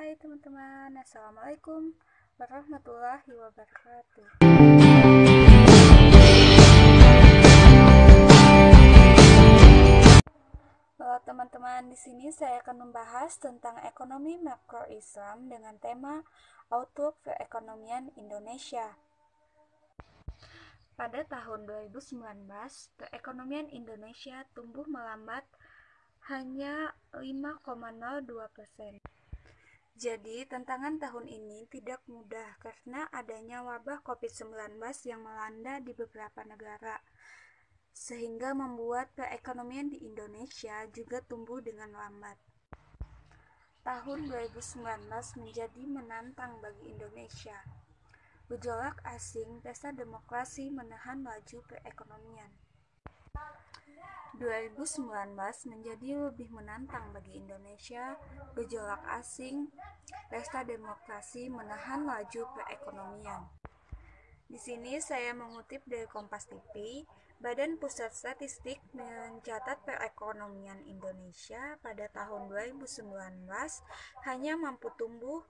Hai teman-teman, Assalamualaikum warahmatullahi wabarakatuh. Teman-teman, di sini saya akan membahas tentang ekonomi makro Islam dengan tema Outlook Perekonomian Indonesia. Pada tahun 2019, perekonomian Indonesia tumbuh melambat hanya 5,02%. Jadi, tantangan tahun ini tidak mudah karena adanya wabah COVID-19 yang melanda di beberapa negara, sehingga membuat perekonomian di Indonesia juga tumbuh dengan lambat. Tahun 2019 menjadi menantang bagi Indonesia. Gejolak asing, pesta demokrasi menahan laju perekonomian. 2019 menjadi lebih menantang bagi Indonesia. Gejolak asing, pesta demokrasi menahan laju perekonomian. Di sini saya mengutip dari Kompas TV. Badan Pusat Statistik mencatat perekonomian Indonesia pada tahun 2019 hanya mampu tumbuh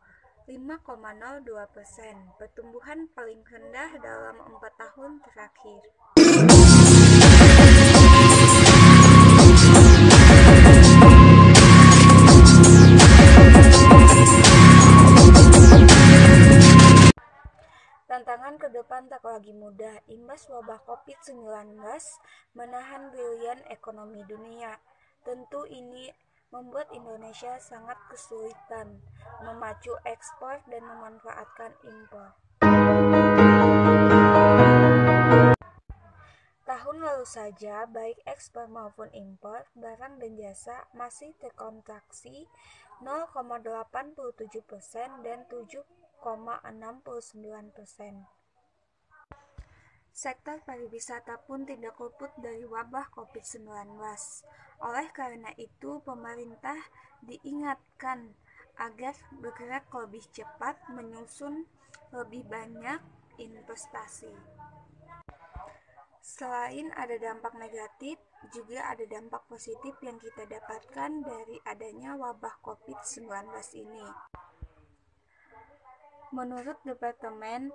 5,02%, pertumbuhan paling rendah dalam 4 tahun terakhir. Tantangan ke depan tak lagi mudah. Imbas wabah COVID-19 menahan brilian ekonomi dunia. Tentu ini membuat Indonesia sangat kesulitan memacu ekspor dan memanfaatkan impor. Tahun lalu saja, baik ekspor maupun impor barang dan jasa masih terkontraksi 0,87% dan 7,69%. Sektor pariwisata pun tidak luput dari wabah COVID-19. Oleh karena itu, pemerintah diingatkan agar bergerak lebih cepat menyusun lebih banyak investasi. Selain ada dampak negatif, juga ada dampak positif yang kita dapatkan dari adanya wabah COVID-19 ini. Menurut Departemen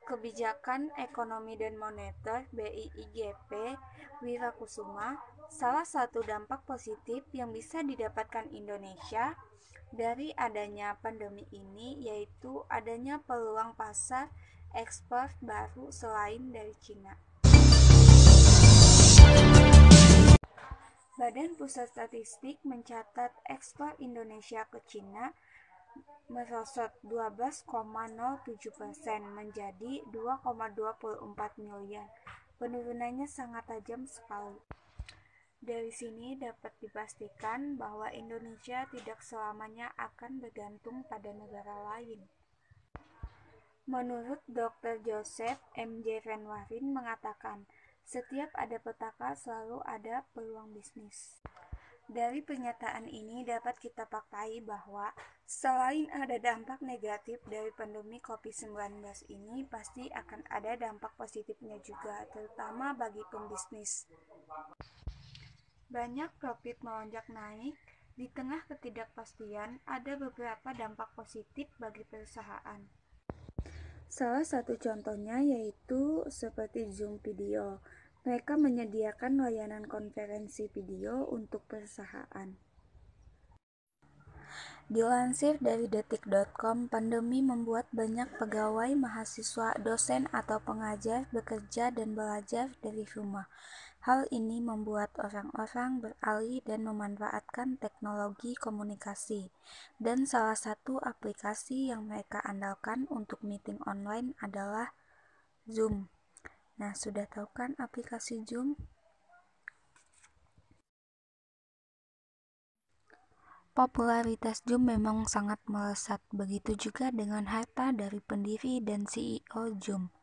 Kebijakan Ekonomi dan Moneter BIIGP Wirakusuma, salah satu dampak positif yang bisa didapatkan Indonesia dari adanya pandemi ini yaitu adanya peluang pasar ekspor baru selain dari Cina. Badan Pusat Statistik mencatat ekspor Indonesia ke Cina merosot 12,07% menjadi 2,24 miliar. Penurunannya sangat tajam sekali. Dari sini dapat dipastikan bahwa Indonesia tidak selamanya akan bergantung pada negara lain. Menurut Dr. Joseph M.J. Renwarin mengatakan, setiap ada petaka selalu ada peluang bisnis. Dari pernyataan ini dapat kita pakai bahwa selain ada dampak negatif dari pandemi COVID-19 ini, pasti akan ada dampak positifnya juga, terutama bagi pembisnis. Banyak profit melonjak naik, di tengah ketidakpastian ada beberapa dampak positif bagi perusahaan. Salah satu contohnya yaitu seperti Zoom Video. Mereka menyediakan layanan konferensi video untuk perusahaan. Dilansir dari detik.com, pandemi membuat banyak pegawai, mahasiswa, dosen, atau pengajar bekerja dan belajar dari rumah. Hal ini membuat orang-orang beralih dan memanfaatkan teknologi komunikasi. Dan salah satu aplikasi yang mereka andalkan untuk meeting online adalah Zoom. Nah, sudah tahu kan aplikasi Zoom? Popularitas Zoom memang sangat melesat, begitu juga dengan harta dari pendiri dan CEO Zoom,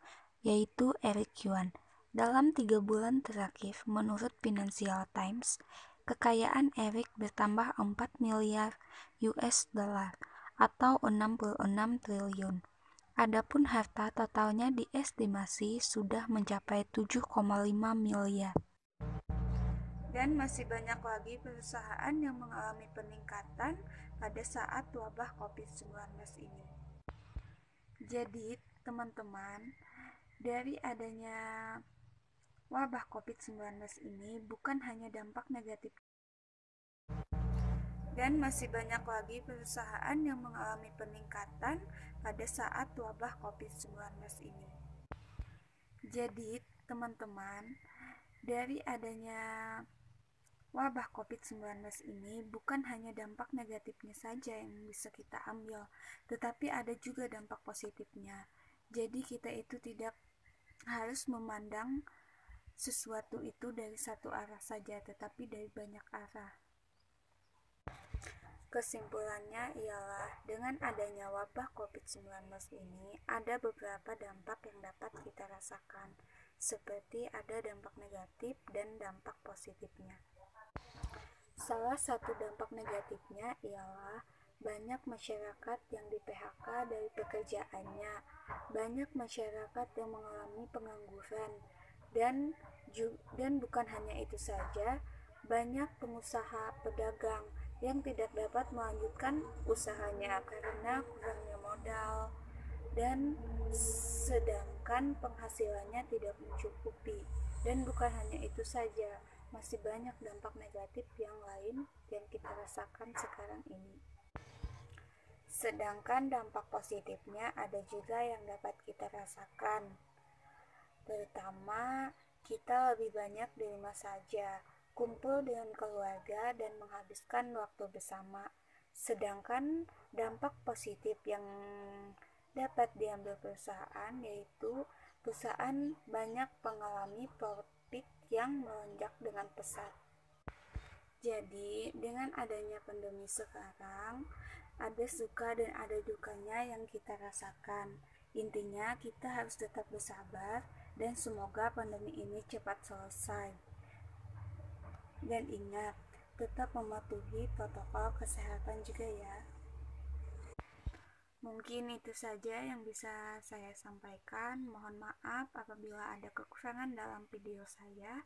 yaitu Eric Yuan. Dalam 3 bulan terakhir, menurut Financial Times, kekayaan Eric bertambah 4 miliar US dollar atau 66 triliun. Adapun harta totalnya diestimasi sudah mencapai 7,5 miliar. Dan masih banyak lagi perusahaan yang mengalami peningkatan pada saat wabah COVID-19 ini. Jadi, teman-teman, dari adanya wabah COVID-19 ini bukan hanya dampak negatif, dan masih banyak lagi perusahaan yang mengalami peningkatan pada saat wabah COVID-19 ini. Jadi, teman-teman, dari adanya wabah COVID-19 ini bukan hanya dampak negatifnya saja yang bisa kita ambil, tetapi ada juga dampak positifnya. Jadi kita itu tidak harus memandang sesuatu itu dari satu arah saja, tetapi dari banyak arah. Kesimpulannya ialah dengan adanya wabah COVID-19 ini ada beberapa dampak yang dapat kita rasakan, seperti ada dampak negatif dan dampak positifnya. Salah satu dampak negatifnya ialah banyak masyarakat yang di-PHK dari pekerjaannya, banyak masyarakat yang mengalami pengangguran, dan bukan hanya itu saja, banyak pengusaha pedagang yang tidak dapat melanjutkan usahanya karena kurangnya modal, dan sedangkan penghasilannya tidak mencukupi. Dan bukan hanya itu saja, masih banyak dampak negatif yang lain yang kita rasakan sekarang ini. Sedangkan dampak positifnya ada juga yang dapat kita rasakan, terutama kita lebih banyak di rumah saja, kumpul dengan keluarga dan menghabiskan waktu bersama. Sedangkan dampak positif yang dapat diambil perusahaan yaitu perusahaan banyak mengalami profit yang melonjak dengan pesat. Jadi, dengan adanya pandemi sekarang, ada suka dan ada dukanya yang kita rasakan. Intinya, kita harus tetap bersabar dan semoga pandemi ini cepat selesai. Dan ingat, tetap mematuhi protokol kesehatan juga ya. Mungkin itu saja yang bisa saya sampaikan. Mohon maaf apabila ada kekurangan dalam video saya.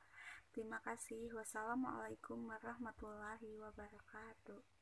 Terima kasih. Wassalamualaikum warahmatullahi wabarakatuh.